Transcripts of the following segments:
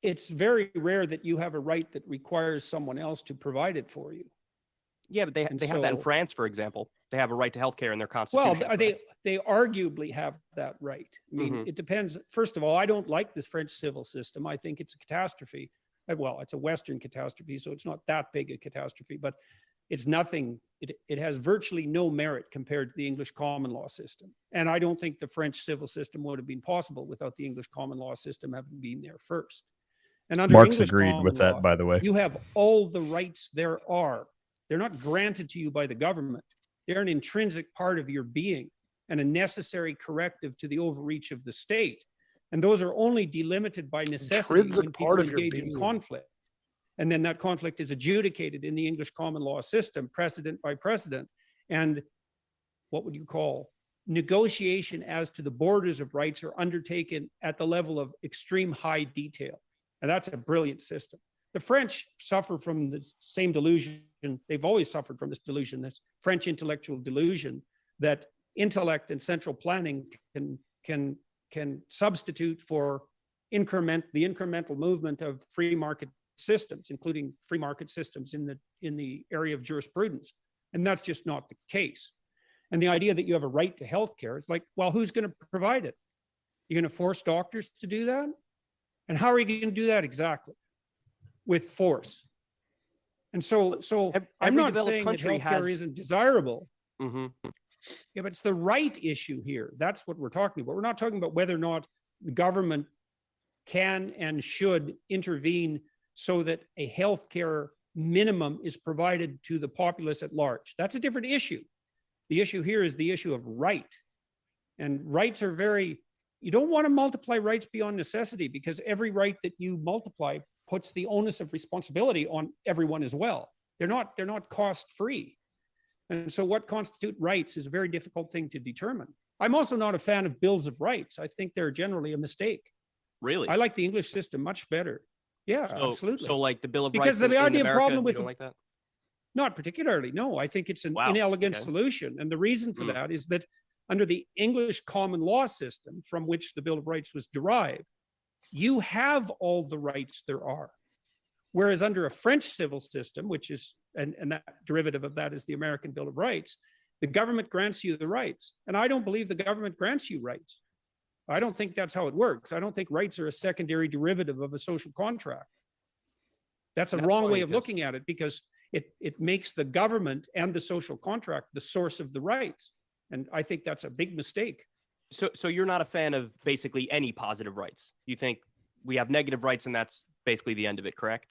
it's very rare that you have a right that requires someone else to provide it for you. Yeah, but they have that in France, for example. They have a right to healthcare in their constitution. Well, they arguably have that right. I mean, it depends. First of all, I don't like the French civil system. I think it's a catastrophe. Well, it's a Western catastrophe, so it's not that big a catastrophe, but it's nothing. It has virtually no merit compared to the English common law system. And I don't think the French civil system would have been possible without the English common law system having been there first. And under Marx English agreed with that, by the way. You have all the rights there are. They're not granted to you by the government. They're an intrinsic part of your being and a necessary corrective to the overreach of the state. And those are only delimited by necessity when people engage in conflict. And then that conflict is adjudicated in the English common law system, precedent by precedent. And what would you call negotiation as to the borders of rights are undertaken at the level of extreme high detail. And that's a brilliant system. The French suffer from the same delusion. They've always suffered from this delusion, this French intellectual delusion, that intellect and central planning can substitute for the incremental movement of free market systems, including free market systems in the area of jurisprudence. And that's just not the case. And the idea that you have a right to healthcare is like, well, who's going to provide it? You're going to force doctors to do that? And how are you going to do that exactly? With force. And so I'm not saying that healthcare isn't desirable. Yeah, but it's the right issue here. That's what we're talking about. We're not talking about whether or not the government can and should intervene so that a healthcare minimum is provided to the populace at large. That's a different issue. The issue here is the issue of right. And rights are you don't want to multiply rights beyond necessity, because every right that you multiply puts the onus of responsibility on everyone as well. They're not cost-free. And so what constitute rights is a very difficult thing to determine. I'm also not a fan of bills of rights. I think they're generally a mistake. Really? I like the English system much better. Yeah, absolutely. So like the Bill of Rights in idea America, problem with you don't like that? Not particularly, no. I think it's an inelegant solution. And the reason for that is that under the English common law system from which the Bill of Rights was derived, you have all the rights there are. Whereas under a French civil system, which is, and that derivative of that is the American Bill of Rights, the government grants you the rights. And I don't believe the government grants you rights. I don't think that's how it works. I don't think rights are a secondary derivative of a social contract. That's a wrong way of looking at it, because it makes the government and the social contract the source of the rights. And I think that's a big mistake. So you're not a fan of basically any positive rights. You think we have negative rights and that's basically the end of it, correct?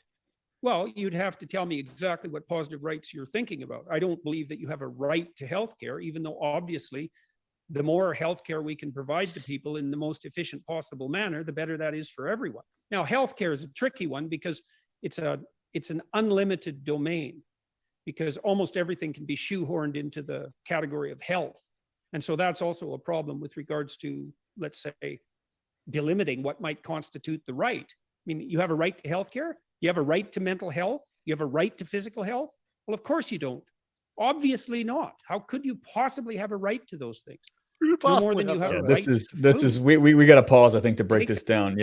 Well, you'd have to tell me exactly what positive rights you're thinking about. I don't believe that you have a right to healthcare, even though obviously the more healthcare we can provide to people in the most efficient possible manner, the better that is for everyone. Now, healthcare is a tricky one because it's an unlimited domain, because almost everything can be shoehorned into the category of health. And so that's also a problem with regards to, let's say, delimiting what might constitute the right. I mean, you have a right to healthcare, you have a right to mental health, you have a right to physical health. Well, of course you don't. Obviously not. How could you possibly have a right to those things? No more than you have a right. This is we got to pause, I think, to break this down.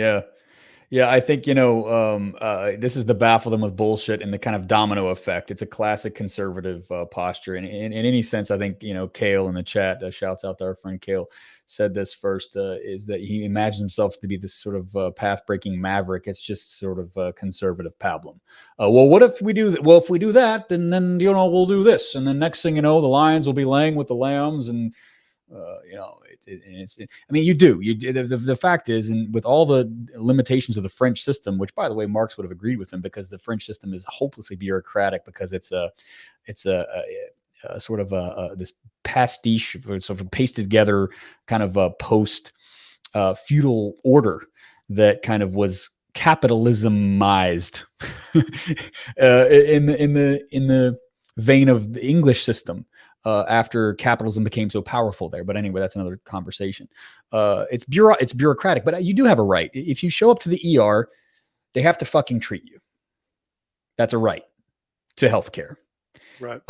Yeah, I think, this is the baffle them with bullshit and the kind of domino effect. It's a classic conservative posture. And in any sense, I think, Kale in the chat, shouts out to our friend Kale, said this first, is that he imagines himself to be this sort of path-breaking maverick. It's just sort of a conservative pablum. Well, what if we do that? Well, if we do that, then we'll do this. And then next thing you know, the lions will be laying with the lambs, and the fact is, and with all the limitations of the French system, which by the way, Marx would have agreed with him, because the French system is hopelessly bureaucratic, because it's a sort of this pastiche, sort of pasted together kind of a post feudal order that kind of was capitalismized in the vein of the English system. After capitalism became so powerful there. But anyway, that's another conversation. It's bureaucratic, but you do have a right. If you show up to the ER, they have to fucking treat you. That's a right to healthcare. Right.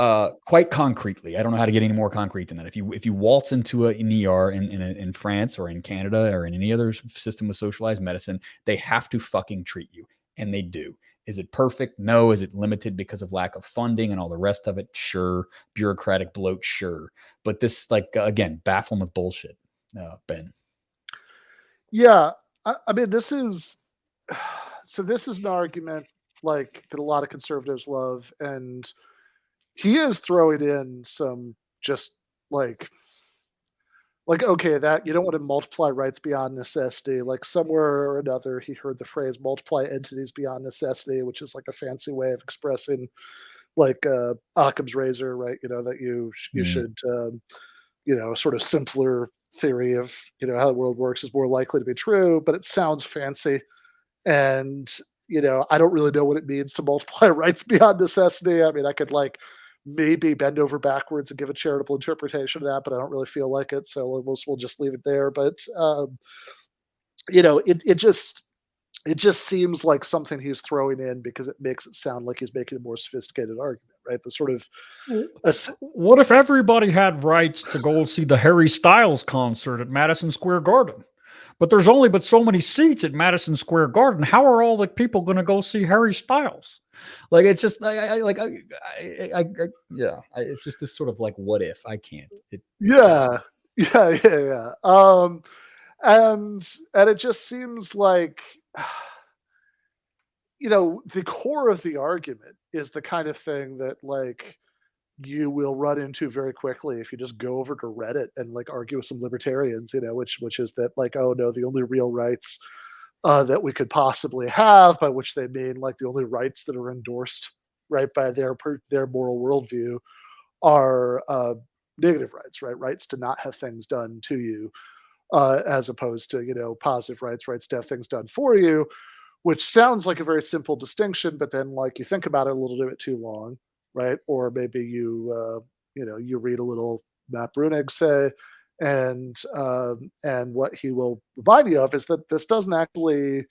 Quite concretely. I don't know how to get any more concrete than that. If you waltz into an ER in France or in Canada or in any other system of socialized medicine, they have to fucking treat you, and they do. Is it perfect? No. Is it limited because of lack of funding and all the rest of it? Sure. Bureaucratic bloat? Sure. But this, like, again, baffling with bullshit, Ben. Yeah. I mean, this is an argument like that a lot of conservatives love, and he is throwing in some just like okay, that you don't want to multiply rights beyond necessity. Like somewhere or another, he heard the phrase "multiply entities beyond necessity," which is like a fancy way of expressing like Occam's razor, right? You know that you should a sort of simpler theory of how the world works is more likely to be true, but it sounds fancy, and I don't really know what it means to multiply rights beyond necessity. I mean, I could like maybe bend over backwards and give a charitable interpretation of that, but I don't really feel like it, so we'll just leave it there. But it just seems like something he's throwing in because it makes it sound like he's making a more sophisticated argument, right? The sort of What if everybody had rights to go see the Harry Styles concert at Madison Square Garden? But there's only but so many seats at Madison Square Garden. How are all the people going to go see Harry Styles? Like, it's just it's just this sort of like, what if? I can't. Yeah. And it just seems like the core of the argument is the kind of thing that like you will run into very quickly if you just go over to Reddit and like argue with some libertarians, which is that like, oh no, the only real rights that we could possibly have, by which they mean like the only rights that are endorsed right by their moral worldview, are negative rights, right? Rights to not have things done to you, as opposed to positive rights to have things done for you, which sounds like a very simple distinction, but then like you think about it a little bit too long, right? Or maybe you read a little Matt Brunig say, and what he will remind you of is that this doesn't actually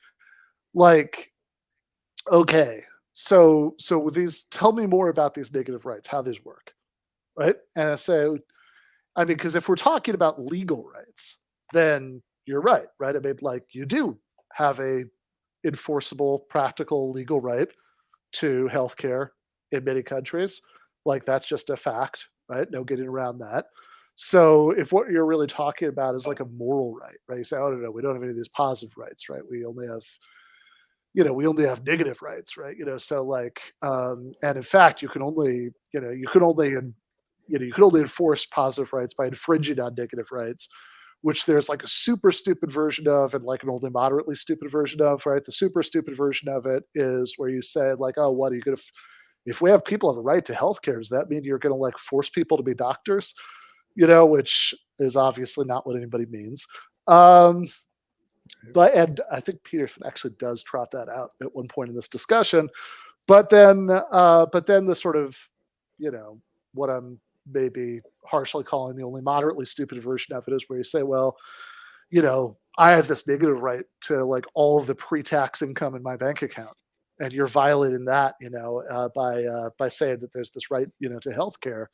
like, okay, so with these, tell me more about these negative rights, how these work, right? And so, I mean, because if we're talking about legal rights, then you're right? I mean, like you do have a enforceable, practical, legal right to healthcare in many countries. Like that's just a fact, right? No getting around that. So if what you're really talking about is like a moral right, you say, oh no, we don't have any of these positive rights, right? We only have negative rights, right? So like, and in fact, you can only enforce positive rights by infringing on negative rights, which there's like a super stupid version of and like an only moderately stupid version of, right? The super stupid version of it is where you say like, oh, what are you going to, if we have people have a right to healthcare, does that mean you're going to like force people to be doctors? Which is obviously not what anybody means. And I think Peterson actually does trot that out at one point in this discussion. But then the sort of, what I'm maybe harshly calling the only moderately stupid version of it is where you say, well, I have this negative right to like all of the pre-tax income in my bank account, and you're violating that, by saying that there's this right, to healthcare.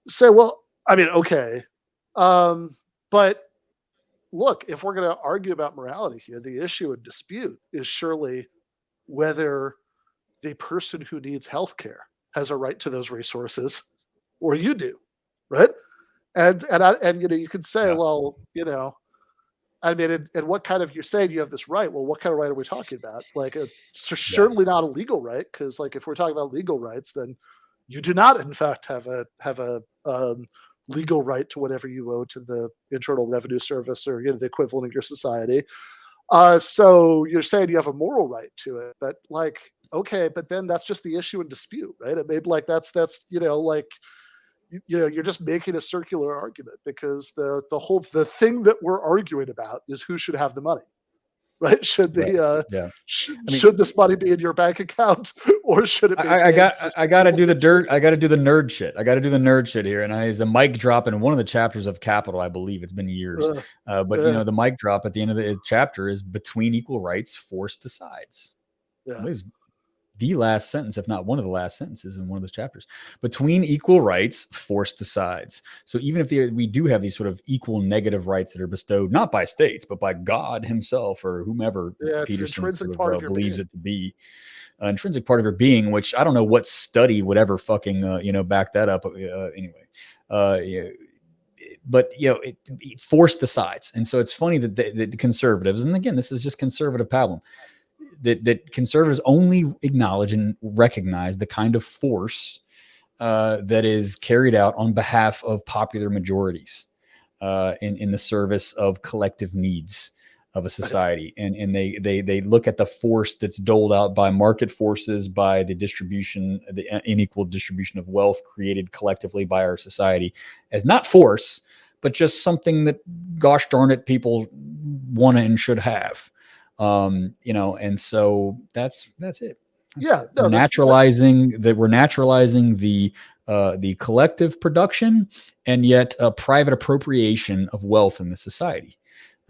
So, well, I mean, okay, but look, if we're going to argue about morality here, the issue in dispute is surely whether the person who needs healthcare has a right to those resources, or you do, right? And you can say, well, I mean, and what kind of, you're saying you have this right. Well, what kind of right are we talking about? Like, it's certainly not a legal right, because like if we're talking about legal rights, then you do not, in fact, have a legal right to whatever you owe to the Internal Revenue Service or the equivalent in your society. So you're saying you have a moral right to it, but like, okay, but then that's just the issue in dispute, right? I mean, like that's like, you're just making a circular argument, because the thing that we're arguing about is who should have the money, right? Should should this money be in your bank account, or should it be? I got to do the nerd shit. I got to do the nerd shit here. And there's a mic drop in one of the chapters of Capital, I believe. It's been years. But the mic drop at the end of the chapter is between equal rights, force decides. Yeah. It's the last sentence, if not one of the last sentences in one of those chapters. Between equal rights, force decides. So even if we do have these sort of equal negative rights that are bestowed not by states, but by God himself or whomever Peterson sort of, believes it to be, intrinsic part of your being, which I don't know what study would ever fucking, back that up. Anyway. But force decides. And so it's funny that the conservatives, and again, this is just conservative pablum, that conservatives only acknowledge and recognize the kind of force that is carried out on behalf of popular majorities in the service of collective needs of a society. And they look at the force that's doled out by market forces, by the distribution, the unequal distribution of wealth created collectively by our society, as not force, but just something that, gosh darn it, people want and should have. And so that's it. We're naturalizing the collective production and yet a private appropriation of wealth in the society.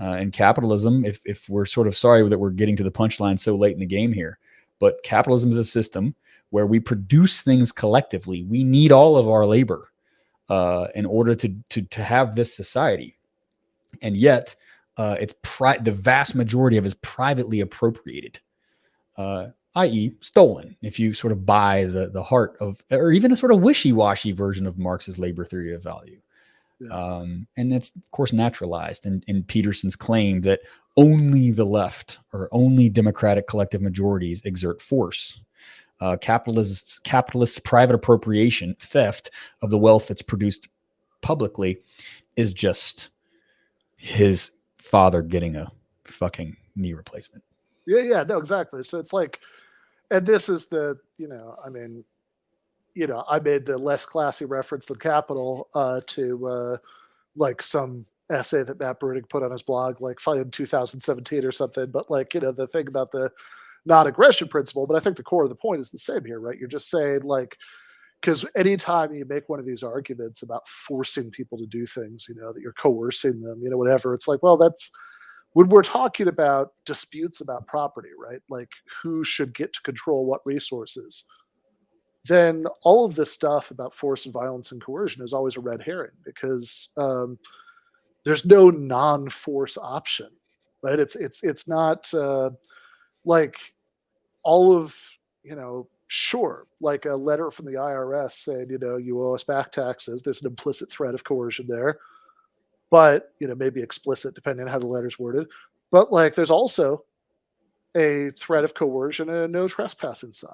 And capitalism, if we're sort of sorry that we're getting to the punchline so late in the game here, but capitalism is a system where we produce things collectively. We need all of our labor in order to have this society. And yet the vast majority of it is privately appropriated, i.e. stolen. If you sort of buy the heart of, or even a sort of wishy-washy version of Marx's labor theory of value. Yeah. And it's of course naturalized in Peterson's claim that only the left or only democratic collective majorities exert force. Capitalists' private appropriation, theft of the wealth that's produced publicly is just his father getting a fucking knee replacement. Yeah, no, exactly. So it's like, and this is I made the less classy reference than Capital to like some essay that Matt Bruning put on his blog, like in 2017 or something. But the thing about the non-aggression principle, but I think the core of the point is the same here, right? You're just saying because anytime you make one of these arguments about forcing people to do things, that you're coercing them, whatever, it's like, well, that's when we're talking about disputes about property, right? Like who should get to control what resources, then all of this stuff about force and violence and coercion is always a red herring because there's no non-force option, right? It's not like all of, sure, like a letter from the IRS saying, you owe us back taxes. There's an implicit threat of coercion there, but, maybe explicit depending on how the letter's worded. But there's also a threat of coercion and a no trespassing sign.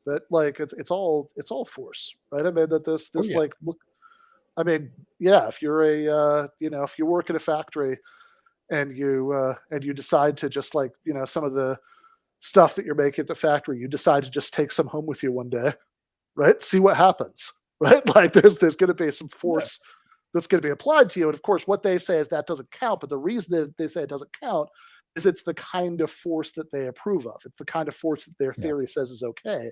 That it's all force, right? I mean that this look, I mean, yeah, if you're if you work in a factory and you decide to just some of the stuff that you're making at the factory, you decide to just take some home with you one day, right? See what happens, right? There's going to be some force that's going to be applied to you, and of course, what they say is that doesn't count. But the reason that they say it doesn't count is it's the kind of force that they approve of. It's the kind of force that their theory says is okay.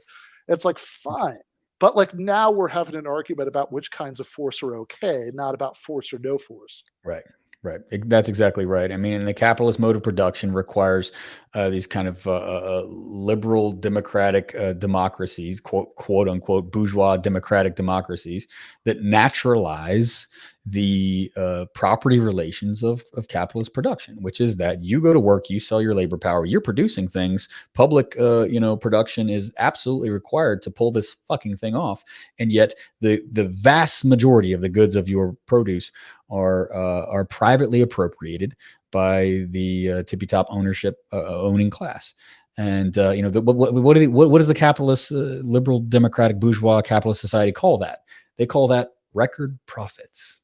It's fine. But now we're having an argument about which kinds of force are okay, not about force or no force. Right. That's exactly right. I mean, and the capitalist mode of production requires these kind of liberal democratic democracies, quote unquote, bourgeois democratic democracies that naturalize the property relations of capitalist production, which is that you go to work, you sell your labor power, you're producing things. Public, production is absolutely required to pull this fucking thing off, and yet the vast majority of the goods of your produce are privately appropriated by the tippy top owning class. And what does the capitalist, liberal, democratic, bourgeois capitalist society call that? They call that record profits.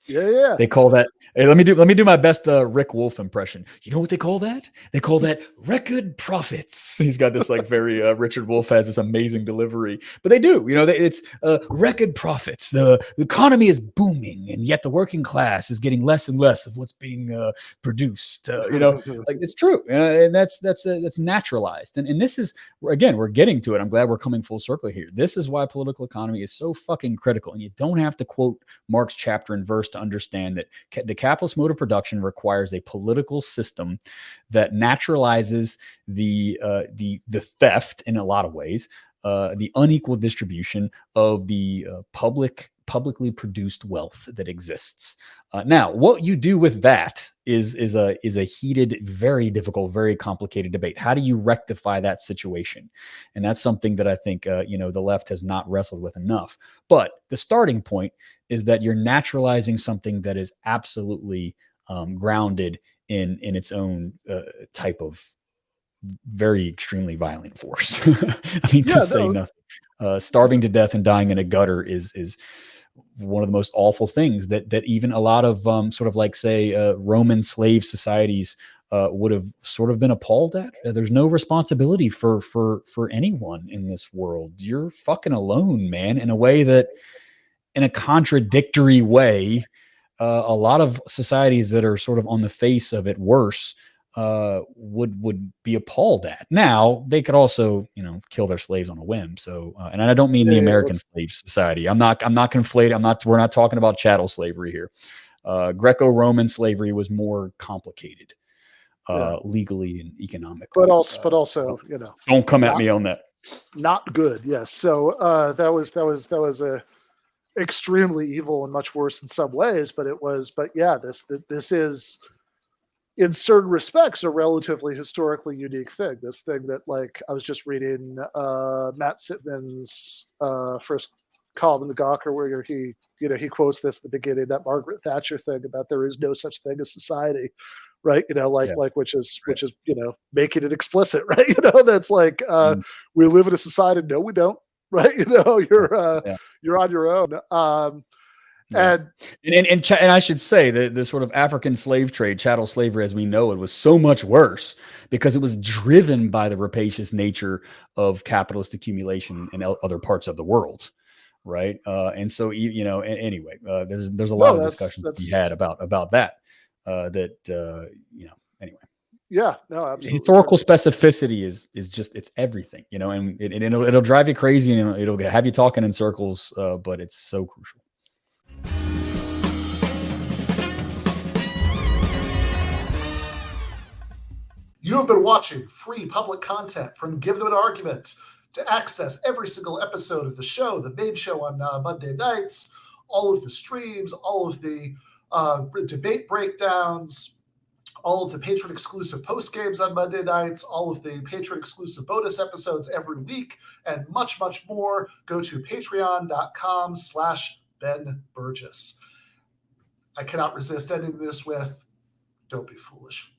Yeah. They call that. Hey, let me do my best Rick Wolf impression. You know what they call that? They call that record profits. He's got this very Richard Wolf has this amazing delivery, but they do. It's record profits. The economy is booming, and yet the working class is getting less and less of what's being produced. It's true, and that's naturalized. And this is again, we're getting to it. I'm glad we're coming full circle here. This is why political economy is so fucking critical, and you don't have to quote Marx chapter and verse to understand that the capitalist mode of production requires a political system that naturalizes the theft in a lot of ways, the unequal distribution of the publicly produced wealth that exists. Now, what you do with that is a heated, very difficult, very complicated debate. How do you rectify that situation? And that's something that I think the left has not wrestled with enough. But the starting point is that you're naturalizing something that is absolutely grounded in its own type of very extremely violent force. I mean, to say nothing. Starving to death and dying in a gutter is one of the most awful things that even a lot of sort of like, say, Roman slave societies would have sort of been appalled at. There's no responsibility for anyone in this world. You're fucking alone, man, in a way that, in a contradictory way, a lot of societies that are sort of on the face of it worse would be appalled at. Now, they could also, kill their slaves on a whim. So, and I don't mean the American slave society. I'm not conflating. We're not talking about chattel slavery here. Greco-Roman slavery was more complicated, legally and economically. But also, don't come at me on that. Not good. Yes. So that was a extremely evil and much worse in some ways. But this is, in certain respects, a relatively historically unique thing. This thing that, like, I was just reading Matt Sitman's first column in the Gawker, where he quotes this at the beginning, that Margaret Thatcher thing about there is no such thing as society, right? Which is making it explicit, right? That's like we live in a society. No, we don't, right? You're on your own. And I should say that the sort of African slave trade, chattel slavery as we know it, was so much worse because it was driven by the rapacious nature of capitalist accumulation in other parts of the world, right? And so, anyway, there's a lot of discussion to be had about that. Anyway. Yeah, no, absolutely. Historical specificity is just, it's everything, and it'll drive you crazy, and it'll have you talking in circles, but it's so crucial. You have been watching free public content from Give Them an Argument. To access every single episode of the show, the main show on Monday nights, all of the streams, all of the debate breakdowns, all of the patron-exclusive postgames on Monday nights, all of the patron-exclusive bonus episodes every week, and much, much more, go to patreon.com/Ben Burgis. I cannot resist ending this with, don't be foolish.